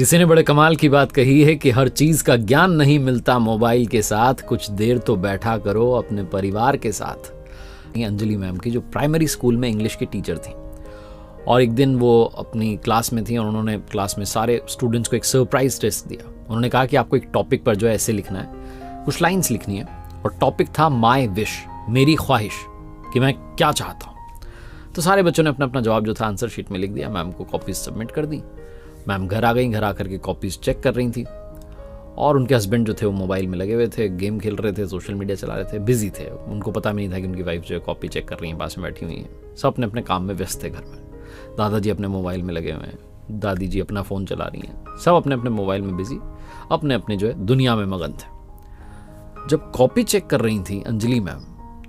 किसी ने बड़े कमाल की बात कही है कि हर चीज का ज्ञान नहीं मिलता मोबाइल के साथ, कुछ देर तो बैठा करो अपने परिवार के साथ। ये अंजलि मैम की जो प्राइमरी स्कूल में इंग्लिश की टीचर थी, और एक दिन वो अपनी क्लास में थी और उन्होंने क्लास में सारे स्टूडेंट्स को एक सरप्राइज टेस्ट दिया। उन्होंने कहा कि आपको एक टॉपिक पर जो है ऐसे लिखना है, कुछ लाइन्स लिखनी है, और टॉपिक था माई विश, मेरी ख्वाहिश, कि मैं क्या चाहता हूँ। तो सारे बच्चों ने अपना अपना जवाब जो था आंसर शीट में लिख दिया, मैम को कॉपीज सबमिट कर दी। मैम घर आ गई, घर आकर के कॉपीज चेक कर रही थी, और उनके हस्बैंड जो थे वो मोबाइल में लगे हुए थे, गेम खेल रहे थे, सोशल मीडिया चला रहे थे, बिजी थे। उनको पता भी नहीं था कि उनकी वाइफ जो है कॉपी चेक कर रही है, पास में बैठी हुई है। सब अपने अपने काम में व्यस्त थे घर में। दादाजी अपने मोबाइल में लगे हुए हैं, दादी जी अपना फ़ोन चला रही हैं, सब अपने अपने मोबाइल में बिजी, अपने अपने जो है दुनिया में मगन थे। जब कॉपी चेक कर रही थी अंजलि मैम,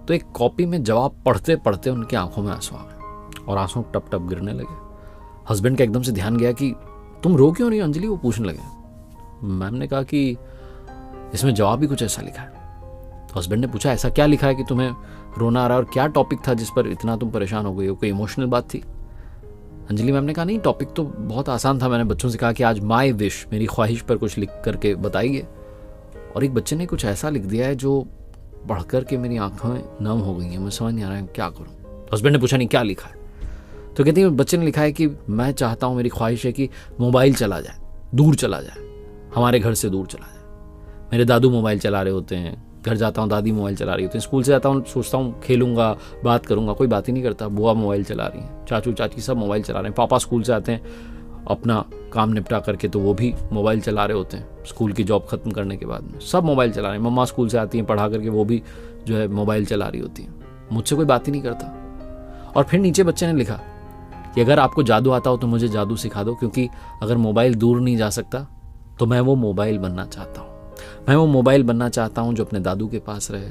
तो एक कॉपी में जवाब पढ़ते पढ़ते उनकी आंखों में आंसू आ गए और आंसू टप टप गिरने लगे। हस्बैंड का एकदम से ध्यान गया कि तुम रो क्यों रही हो अंजलि? वो पूछने लगे। मैम ने कहा कि इसमें जवाब भी कुछ ऐसा लिखा है। तो हस्बैंड ने पूछा, ऐसा क्या लिखा है कि तुम्हें रोना आ रहा है, और क्या टॉपिक था जिस पर इतना तुम परेशान हो गई हो? कोई इमोशनल बात थी? अंजलि मैम ने कहा, नहीं, टॉपिक तो बहुत आसान था। मैंने बच्चों से कहा कि आज माई विश, मेरी ख्वाहिश पर कुछ लिख करके बताइए, और एक बच्चे ने कुछ ऐसा लिख दिया है जो पढ़ करके मेरी आंखें नम हो गई हैं, मैं समझ नहीं आ रहा है क्या करूँ। हस्बैंड ने पूछा, नहीं क्या लिखा है? तो कहती है बच्चे ने लिखा है कि मैं चाहता हूँ, मेरी ख्वाहिश है कि मोबाइल चला जाए, दूर चला जाए, हमारे घर से दूर चला जाए। मेरे दादू मोबाइल चला रहे होते हैं, घर जाता हूँ दादी मोबाइल चला रही होती है, स्कूल से जाता हूँ सोचता हूँ खेलूंगा, बात करूंगा, कोई बात ही नहीं करता, बुआ मोबाइल चला रही हैं, चाचू चाची सब मोबाइल चला रहे हैं, पापा स्कूल से आते हैं अपना काम निपटा करके तो वो भी मोबाइल चला रहे होते हैं, स्कूल की जॉब खत्म करने के बाद में सब मोबाइल चला रहे हैं। मम्मा स्कूल से आती हैं पढ़ा करके, वो भी जो है मोबाइल चला रही होती हैं, मुझसे कोई बात ही नहीं करता। और फिर नीचे बच्चे ने लिखा कि अगर आपको जादू आता हो तो मुझे जादू सिखा दो, क्योंकि अगर मोबाइल दूर नहीं जा सकता तो मैं वो मोबाइल बनना चाहता हूँ। मैं वो मोबाइल बनना चाहता हूँ जो अपने दादू के पास रहे।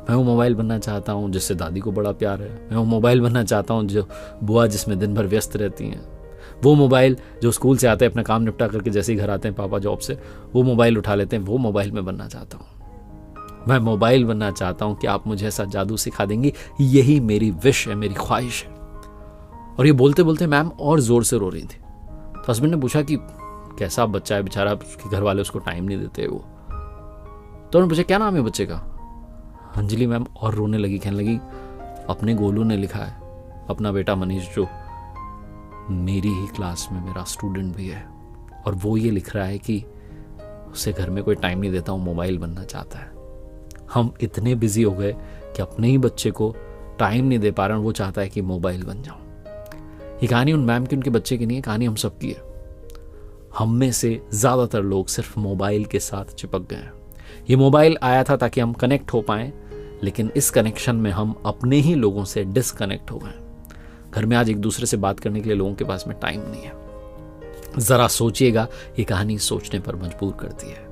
मैं वो मोबाइल बनना चाहता हूँ जिससे दादी को बड़ा प्यार है। मैं वो मोबाइल बनना चाहता हूँ जो बुआ जिसमें दिन भर व्यस्त रहती हैं। वो मोबाइल जो स्कूल से आते हैं अपना काम निपटा करके जैसे ही घर आते हैं पापा जॉब से, वो मोबाइल उठा लेते हैं, वो मोबाइल में बनना चाहता हूँ। मैं मोबाइल बनना चाहता हूँ कि आप मुझे ऐसा जादू सिखा देंगी, यही मेरी विश है, मेरी ख्वाहिश है। और ये बोलते बोलते मैम और जोर से रो रही थी। तो हस्बैंड ने पूछा कि कैसा बच्चा है बेचारा, उसके घर वाले उसको टाइम नहीं देते। वो तो उन्होंने पूछा, क्या नाम है बच्चे का? अंजलि मैम और रोने लगी, कहने लगी, अपने गोलू ने लिखा है, अपना बेटा मनीष जो मेरी ही क्लास में मेरा स्टूडेंट भी है, और वो ये लिख रहा है कि उसे घर में कोई टाइम नहीं देता हूँ, मोबाइल बनना चाहता है। हम इतने बिजी हो गए कि अपने ही बच्चे को टाइम नहीं दे पा रहे हैं, वो चाहता है कि मोबाइल बन जाऊं। ये कहानी उन मैम की, उनके बच्चे की नहीं है, कहानी हम सब की है। हम में से ज्यादातर लोग सिर्फ मोबाइल के साथ चिपक गए हैं। ये मोबाइल आया था ताकि हम कनेक्ट हो पाएं, लेकिन इस कनेक्शन में हम अपने ही लोगों से डिसकनेक्ट हो गए। घर में आज एक दूसरे से बात करने के लिए लोगों के पास में टाइम नहीं है। जरा सोचिएगा, ये कहानी सोचने पर मजबूर करती है।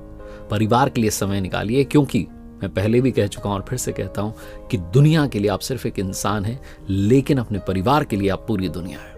परिवार के लिए समय निकालिए, क्योंकि मैं पहले भी कह चुका हूं और फिर से कहता हूं कि दुनिया के लिए आप सिर्फ एक इंसान हैं, लेकिन अपने परिवार के लिए आप पूरी दुनिया है।